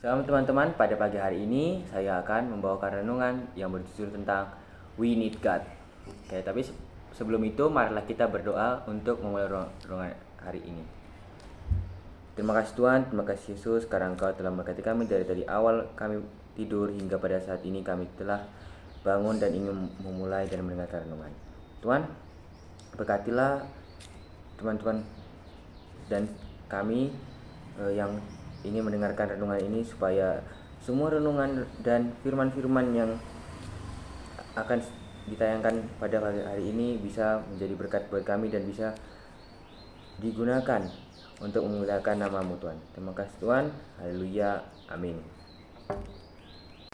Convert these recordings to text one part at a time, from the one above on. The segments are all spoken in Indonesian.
Shalom teman-teman, pada pagi hari ini saya akan membawakan renungan yang berjudul tentang We Need God. Oke, tapi sebelum itu marilah kita berdoa untuk memulai renungan hari ini. Terima kasih Tuhan, terima kasih Yesus karena Engkau telah memberkati kami dari tadi awal kami tidur hingga pada saat ini kami telah bangun dan ingin memulai dan mendengarkan renungan. Tuhan, berkatilah teman-teman dan kami yang ingin mendengarkan renungan ini supaya semua renungan dan firman-firman yang akan ditayangkan pada pagi hari ini bisa menjadi berkat buat kami dan bisa digunakan untuk memuliakan nama-Mu Tuhan. Terima kasih Tuhan. Haleluya. Amin.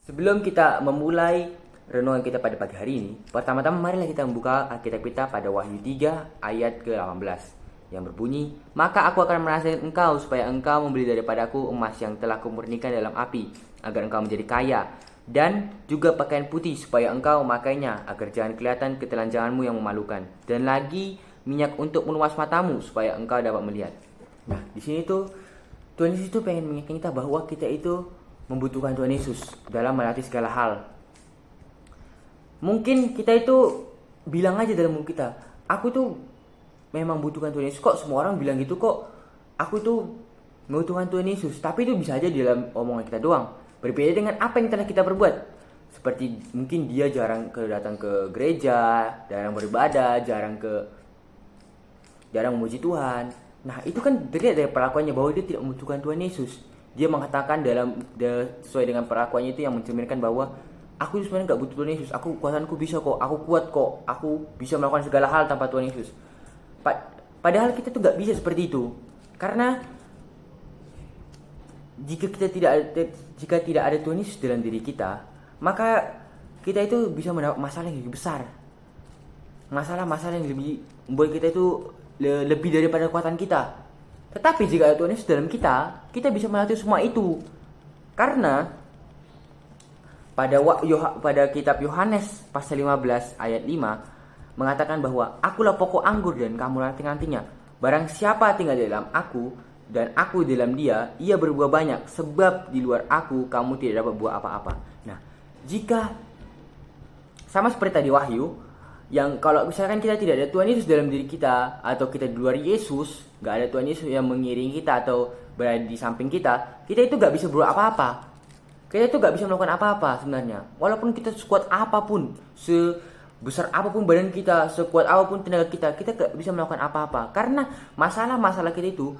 Sebelum kita memulai renungan kita pada pagi hari ini, pertama-tama marilah kita membuka Alkitab kita pada Wahyu 3 ayat ke-18 yang berbunyi, "Maka aku akan menasihatkan engkau supaya engkau membeli daripadaku emas yang telah kumurnikan dalam api, agar engkau menjadi kaya, dan juga pakaian putih supaya engkau memakainya, agar jangan kelihatan ketelanjanganmu yang memalukan, dan lagi minyak untuk meluas matamu supaya engkau dapat melihat." Nah, di sini tuh Tuhan Yesus tuh pengen mengingatkan kita bahwa kita itu membutuhkan Tuhan Yesus dalam melatih segala hal. Mungkin kita itu bilang aja dalam mulut kita, aku tuh memang butuhkan Tuhan Yesus. Kok semua orang bilang gitu, kok aku tuh membutuhkan Tuhan Yesus. Tapi itu bisa aja di dalam omongan kita doang, berbeda dengan apa yang telah kita perbuat. Seperti mungkin dia jarang datang ke gereja, jarang beribadah, jarang memuji Tuhan. Nah, itu kan terlihat dari perlakuannya bahwa dia tidak membutuhkan Tuhan Yesus. Dia mengatakan sesuai dengan perlakuannya itu yang mencerminkan bahwa aku sebenarnya gak butuh Tuhan Yesus. Kuasaanku bisa kok, aku kuat kok, aku bisa melakukan segala hal tanpa Tuhan Yesus. Padahal kita tuh gak bisa seperti itu. Karena jika tidak ada Tuhan Yesus dalam diri kita, maka kita itu bisa mendapat masalah yang lebih besar. Masalah-masalah yang lebih membuat kita itu lebih daripada kekuatan kita. Tetapi jika ada Tuhan Yesus dalam kita, kita bisa melatih semua itu. Karena pada kitab Yohanes pasal 15 ayat 5 mengatakan bahwa akulah pokok anggur dan kamu ranting-rantingnya. Barang siapa tinggal di dalam aku dan aku di dalam dia, ia berbuah banyak, sebab di luar aku kamu tidak dapat buah apa-apa. Nah, jika sama seperti tadi Wahyu, yang kalau misalkan kita tidak ada Tuhan Yesus dalam diri kita, atau kita di luar Yesus, gak ada Tuhan Yesus yang mengiringi kita atau berada di samping kita, kita itu gak bisa berbuat apa-apa. Kita itu gak bisa melakukan apa-apa sebenarnya. Walaupun kita sekuat apapun, besar apapun badan kita, sekuat apapun tenaga kita gak bisa melakukan apa-apa. Karena masalah-masalah kita itu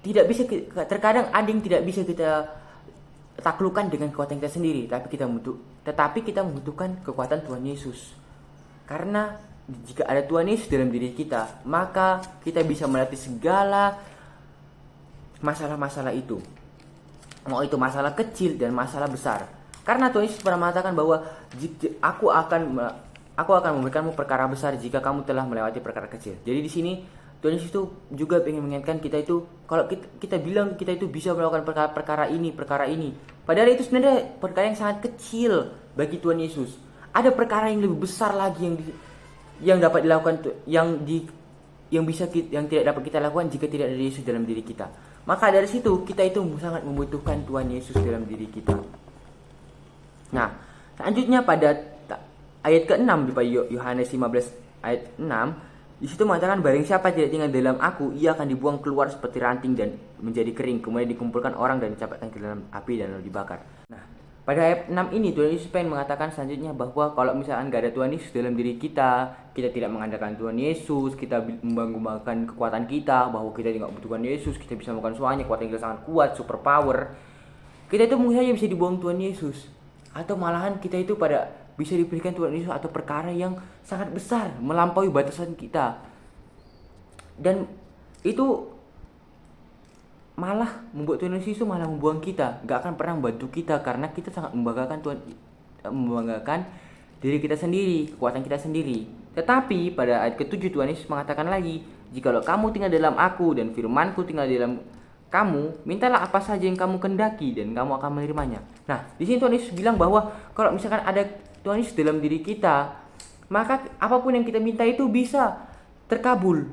tidak bisa, terkadang ada yang tidak bisa kita taklukkan dengan kekuatan kita sendiri, tetapi kita membutuhkan kekuatan Tuhan Yesus. Karena jika ada Tuhan Yesus dalam diri kita, maka kita bisa melatih segala masalah-masalah itu, mau itu masalah kecil dan masalah besar. Karena Tuhan Yesus pernah mengatakan bahwa Aku akan memberikanmu perkara besar jika kamu telah melewati perkara kecil. Jadi di sini Tuhan Yesus itu juga ingin mengingatkan kita itu, kalau kita bilang kita itu bisa melakukan perkara ini, padahal itu sebenarnya perkara yang sangat kecil bagi Tuhan Yesus. Ada perkara yang lebih besar lagi yang dapat dilakukan, yang tidak dapat kita lakukan jika tidak ada Yesus dalam diri kita. Maka dari situ kita itu sangat membutuhkan Tuhan Yesus dalam diri kita. Nah, selanjutnya pada ayat ke-6 di Yohanes 15 ayat 6, di situ mengatakan, barang siapa tidak tinggal dalam aku, ia akan dibuang keluar seperti ranting dan menjadi kering, kemudian dikumpulkan orang dan dicampakkan ke dalam api dan lalu dibakar. Nah, pada ayat 6 ini Tuhan Yesus pengen mengatakan selanjutnya bahwa kalau misalkan gak ada Tuhan Yesus dalam diri kita tidak mengandalkan Tuhan Yesus, kita membanggakan kekuatan kita bahwa kita tidak butuh Tuhan Yesus, kita bisa melakukan semuanya, kekuatan kita sangat kuat, super power, kita itu mungkin saja bisa dibuang Tuhan Yesus, atau malahan kita itu bisa diberikan Tuhan Yesus atau perkara yang sangat besar melampaui batasan kita, dan itu malah membuat Tuhan Yesus itu malah membuang kita, gak akan pernah membantu kita karena kita sangat membanggakan diri kita sendiri, kekuatan kita sendiri. Tetapi pada ayat ke-7 Tuhan Yesus mengatakan lagi, jikalau kamu tinggal dalam aku dan firmanku tinggal dalam kamu, mintalah apa saja yang kamu kendaki dan kamu akan menerimanya. Nah, di sini Tuhan Yesus bilang bahwa kalau misalkan ada Tuhan Yesus dalam diri kita, maka apapun yang kita minta itu bisa terkabul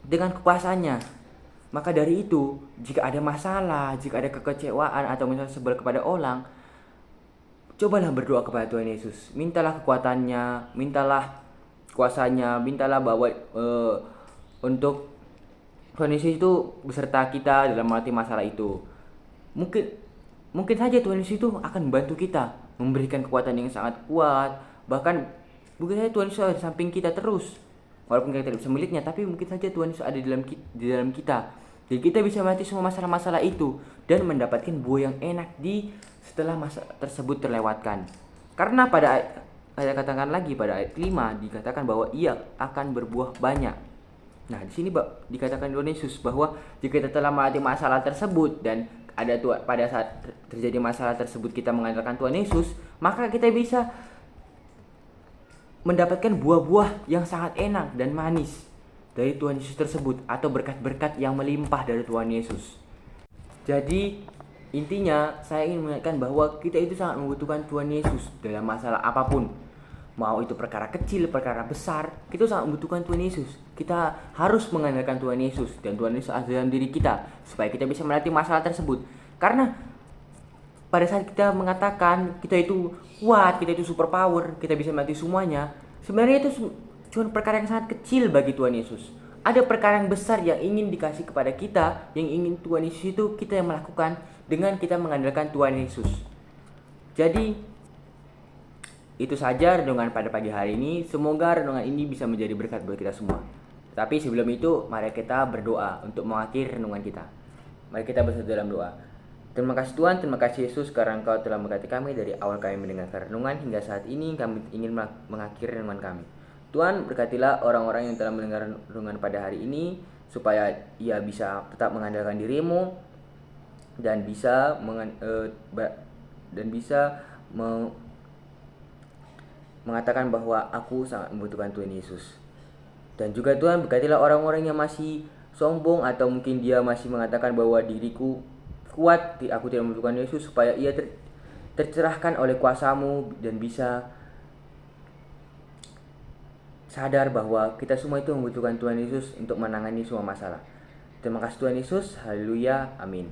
dengan kuasanya. Maka dari itu, jika ada masalah, jika ada kekecewaan atau misalnya sebel kepada orang, cobalah berdoa kepada Tuhan Yesus. Mintalah kekuatannya, mintalah kuasanya, mintalah bahwa untuk Tuhan Yesus itu beserta kita dalam melewati masalah itu. Mungkin mungkin saja Tuhan Yesus itu akan membantu kita, memberikan kekuatan yang sangat kuat. Bahkan mungkin saja Tuhan Yesus ada di samping kita terus. Walaupun kita tidak bisa miliknya, tapi mungkin saja Tuhan Yesus ada di dalam kita. Jadi kita bisa melewati semua masalah-masalah itu dan mendapatkan buah yang enak setelah masa tersebut terlewatkan. Karena pada katakan lagi pada ayat 5 dikatakan bahwa ia akan berbuah banyak. Nah, di sini dikatakan Tuhan Yesus bahwa jika kita telah melewati masalah tersebut dan pada saat terjadi masalah tersebut kita mengandalkan Tuhan Yesus, maka kita bisa mendapatkan buah-buah yang sangat enak dan manis dari Tuhan Yesus tersebut, atau berkat-berkat yang melimpah dari Tuhan Yesus. Jadi intinya saya ingin mengingatkan bahwa kita itu sangat membutuhkan Tuhan Yesus dalam masalah apapun. Mau itu perkara kecil, perkara besar, kita sangat membutuhkan Tuhan Yesus. Kita harus mengandalkan Tuhan Yesus, dan Tuhan Yesus ada dalam diri kita supaya kita bisa melewati masalah tersebut. Karena pada saat kita mengatakan kita itu kuat, kita itu super power, kita bisa melewati semuanya, sebenarnya itu cuma perkara yang sangat kecil bagi Tuhan Yesus. Ada perkara yang besar yang ingin dikasih kepada kita, yang ingin Tuhan Yesus itu kita yang melakukan dengan kita mengandalkan Tuhan Yesus. Jadi itu saja renungan pada pagi hari ini. Semoga renungan ini bisa menjadi berkat buat kita semua. Tapi sebelum itu, mari kita berdoa untuk mengakhiri renungan kita. Mari kita bersatu dalam doa. Terima kasih Tuhan, terima kasih Yesus karena Engkau telah memberkati kami dari awal kami mendengarkan renungan hingga saat ini kami ingin mengakhiri renungan kami. Tuhan, berkatilah orang-orang yang telah mendengar renungan pada hari ini supaya ia bisa tetap mengandalkan diri-Mu dan bisa mengatakan bahwa aku sangat membutuhkan Tuhan Yesus. Dan juga Tuhan, berkatilah orang-orang yang masih sombong atau mungkin dia masih mengatakan bahwa diriku kuat, aku tidak membutuhkan Yesus, supaya ia tercerahkan oleh kuasa-Mu dan bisa sadar bahwa kita semua itu membutuhkan Tuhan Yesus untuk menangani semua masalah. Terima kasih Tuhan Yesus, haleluya, amin.